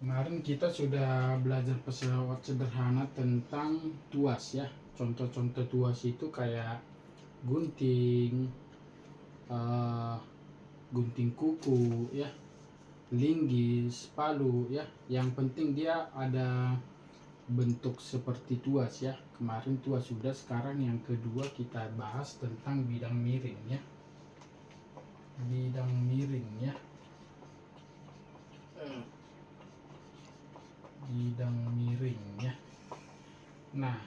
Kemarin kita sudah belajar pesawat sederhana tentang tuas ya. Contoh-contoh tuas itu kayak gunting, eh, gunting kuku ya, linggis, palu ya. Yang penting dia ada bentuk seperti tuas ya. Kemarin tuas sudah, sekarang yang kedua kita bahas tentang bidang miring ya. Bidang miring ya. Bidang miring ya. Nah,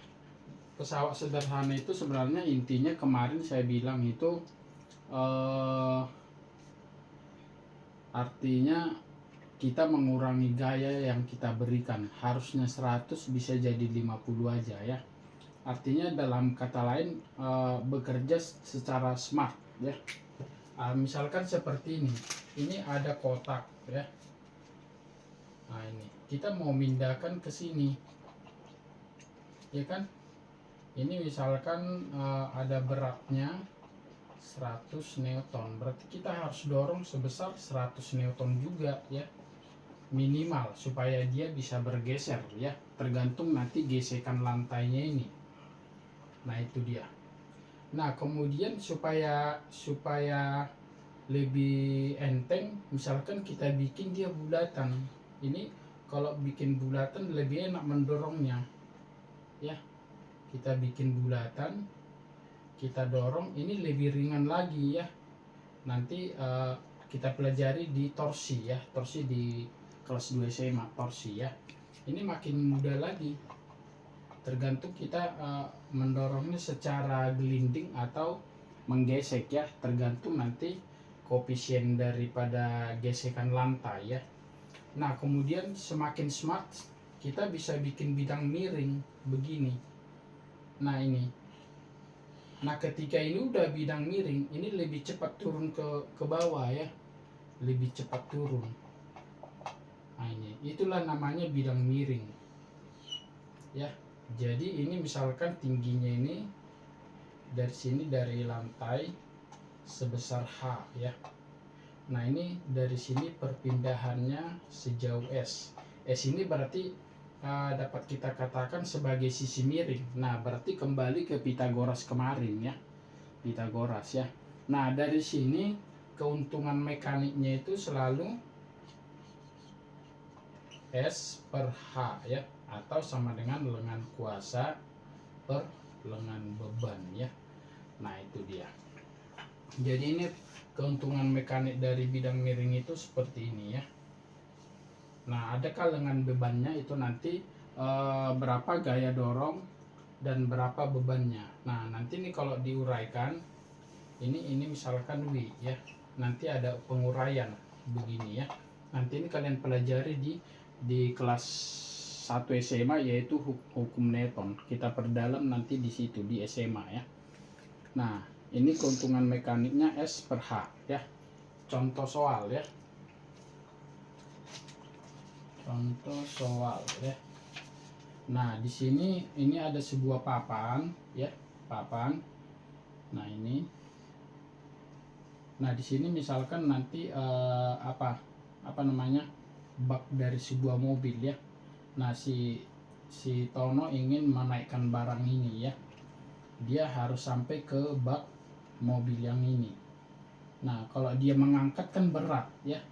pesawat sederhana itu sebenarnya intinya kemarin saya bilang itu artinya kita mengurangi gaya yang kita berikan. Harusnya 100 bisa jadi 50 aja ya. Artinya dalam kata lain bekerja secara smart ya. Misalkan seperti ini. Ini ada kotak ya. Nah, ini kita mau mindahkan ke sini. Ya kan? Ini misalkan ada beratnya 100 Newton, berarti kita harus dorong sebesar 100 Newton juga ya, minimal, supaya dia bisa bergeser ya, tergantung nanti gesekan lantainya ini. Nah itu dia. Nah kemudian supaya lebih enteng, misalkan kita bikin dia bulatan. Ini kalau bikin bulatan lebih enak mendorongnya ya. Kita bikin bulatan, kita dorong, ini lebih ringan lagi ya. Nanti kita pelajari di torsi ya, torsi di kelas 2 SMA, torsi ya. Ini makin mudah lagi, tergantung kita mendorongnya secara gelinding atau menggesek ya, tergantung nanti koefisien daripada gesekan lantai ya. Nah kemudian semakin smart, kita bisa bikin bidang miring begini. Nah ini, nah ketika ini udah bidang miring, ini lebih cepat turun ke bawah ya, lebih cepat turun. Nah ini, itulah namanya bidang miring ya. Jadi ini misalkan tingginya ini dari sini, dari lantai sebesar H ya. Nah ini dari sini perpindahannya sejauh S. S ini berarti dapat kita katakan sebagai sisi miring. Nah berarti kembali ke Pitagoras kemarin ya, Pitagoras ya. Nah dari sini keuntungan mekaniknya itu selalu S per H ya, atau sama dengan lengan kuasa per lengan beban ya. Nah itu dia. Jadi ini keuntungan mekanik dari bidang miring itu seperti ini ya. Nah adakah lengan bebannya itu nanti berapa gaya dorong dan berapa bebannya. Nah nanti ini kalau diuraikan, ini misalkan W ya, nanti ada penguraian begini ya. Nanti ini kalian pelajari di kelas 1 SMA, yaitu hukum Newton. Kita perdalam nanti di situ di SMA ya. Nah ini keuntungan mekaniknya S per H ya. Contoh soal ya, contoh soal ya. Nah di sini ini ada sebuah papan ya, papan. Nah ini, nah di sini misalkan nanti apa namanya, bak dari sebuah mobil ya. Nah si Tono ingin menaikkan barang ini ya, dia harus sampai ke bak mobil yang ini. Nah kalau dia mengangkat kan berat ya.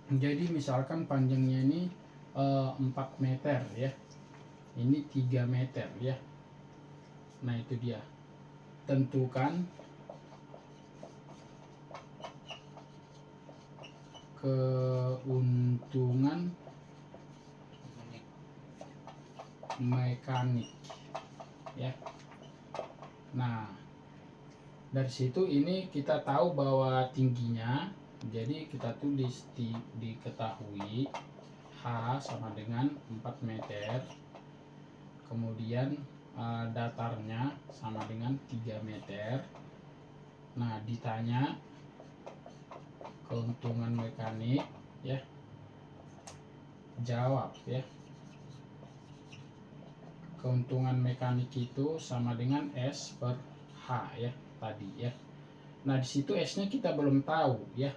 Jadi misalkan panjangnya ini 4 meter ya, ini 3 meter ya. Nah itu dia, tentukan keuntungan mekanik ya. Nah dari situ ini kita tahu bahwa tingginya, jadi kita tulis diketahui H sama dengan 4 meter, kemudian datarnya sama dengan 3 meter. Nah ditanya keuntungan mekanik ya, jawab ya, keuntungan mekanik itu sama dengan S per H ya tadi ya. Nah di situ S-nya kita belum tahu ya.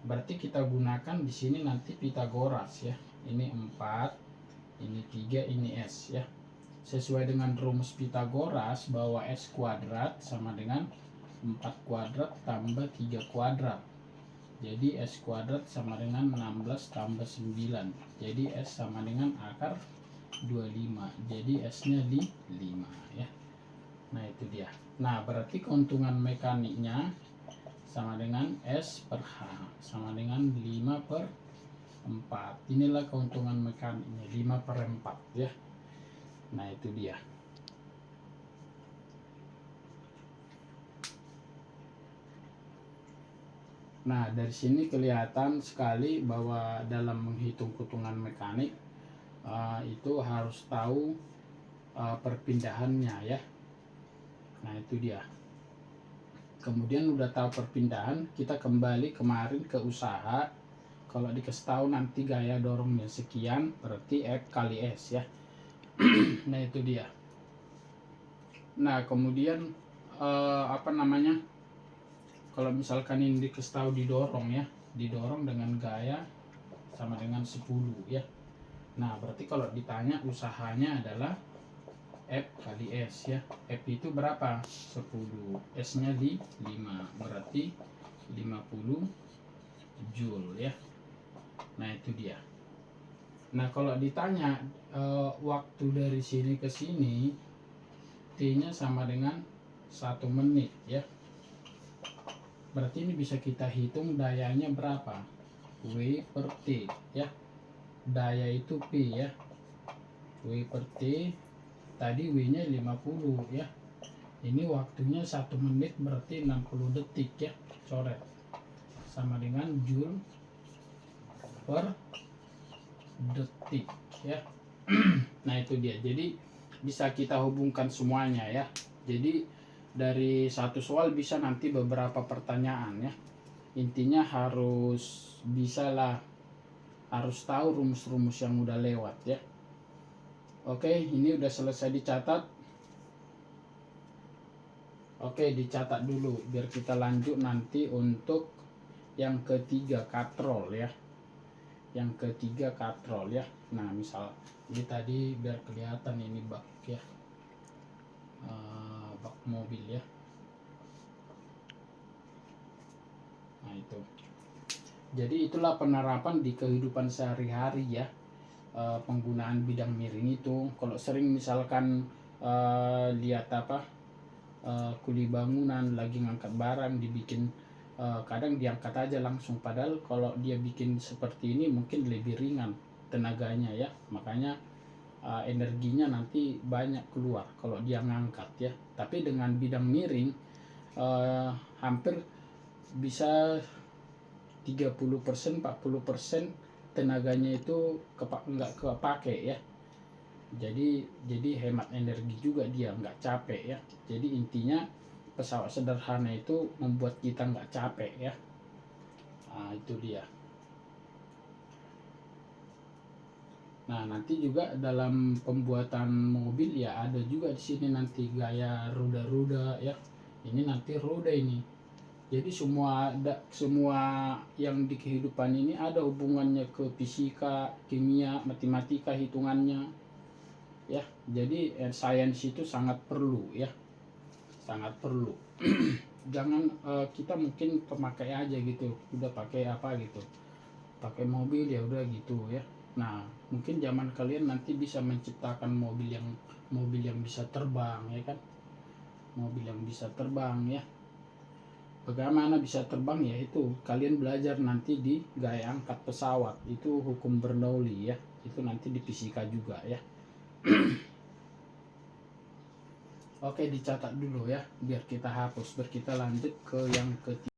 Berarti kita gunakan di sini nanti Pitagoras ya. Ini 4, ini 3, ini S ya. Sesuai dengan rumus Pitagoras bahwa S kuadrat sama dengan 4 kuadrat tambah 3 kuadrat. Jadi S kuadrat sama dengan 16 tambah 9. Jadi S sama dengan akar 25. Jadi S-nya di 5 ya. Nah, itu dia. Nah, berarti keuntungan mekaniknya sama dengan S per H sama dengan 5 per 4. Inilah keuntungan mekaniknya, 5 per 4 ya. Nah, itu dia. Nah, dari sini kelihatan sekali bahwa dalam menghitung keuntungan mekanik itu harus tahu perpindahannya ya. Nah, itu dia. Kemudian udah tahu perpindahan, kita kembali kemarin ke usaha. Kalau dikasih tahu nanti gaya dorongnya sekian, berarti F kali S ya. Nah, itu dia. Nah, kemudian apa namanya? Kalau misalkan ini dikasih tahu didorong ya, didorong dengan gaya sama dengan 10 ya. Nah, berarti kalau ditanya usahanya adalah F kali S ya. F itu berapa? 10. S-nya di 5. Berarti 50 Joule ya. Nah, itu dia. Nah, kalau ditanya waktu dari sini ke sini, T-nya sama dengan 1 menit ya. Berarti ini bisa kita hitung dayanya berapa? W per T ya. Daya itu P ya. W per T. Tadi W-nya 50 ya. Ini waktunya 1 menit berarti 60 detik ya. Coret. Sama dengan Joule per detik ya. Nah, itu dia. Jadi bisa kita hubungkan semuanya ya. Jadi dari satu soal bisa nanti beberapa pertanyaan ya. Intinya harus bisalah, harus tahu rumus-rumus yang udah lewat ya. Oke, ini udah selesai dicatat. Oke, dicatat dulu biar kita lanjut nanti untuk yang ketiga, katrol ya. Yang ketiga katrol ya. Nah, misal ini tadi biar kelihatan ini bak ya, bak mobil ya. Nah, itu. Jadi itulah penerapan di kehidupan sehari-hari ya. Penggunaan bidang miring itu. Kalau sering misalkan lihat apa, kuli bangunan lagi ngangkat barang dibikin, kadang diangkat aja langsung, padahal kalau dia bikin seperti ini mungkin lebih ringan tenaganya ya. Makanya energinya nanti banyak keluar kalau dia ngangkat ya. Tapi dengan bidang miring hampir bisa 30%, 40% tenaganya itu nggak kepake ya. Jadi hemat energi juga, dia nggak capek ya. Jadi intinya pesawat sederhana itu membuat kita nggak capek ya. Nah, itu dia. Nah, nanti juga dalam pembuatan mobil ya ada juga di sini nanti gaya roda-roda ya. Ini nanti roda ini. Jadi semua yang di kehidupan ini ada hubungannya ke fisika, kimia, matematika, hitungannya ya. Jadi sains itu sangat perlu ya. Sangat perlu. Jangan kita mungkin pemakai aja gitu. Udah pakai apa gitu. Pakai mobil ya udah gitu ya. Nah, mungkin zaman kalian nanti bisa menciptakan mobil yang bisa terbang ya kan. Mobil yang bisa terbang ya. Bagaimana bisa terbang ya, itu kalian belajar nanti di gaya angkat pesawat. Itu hukum Bernoulli ya. Itu nanti di fisika juga ya. Oke, dicatat dulu ya biar kita hapus, biar kita lanjut ke yang ketiga.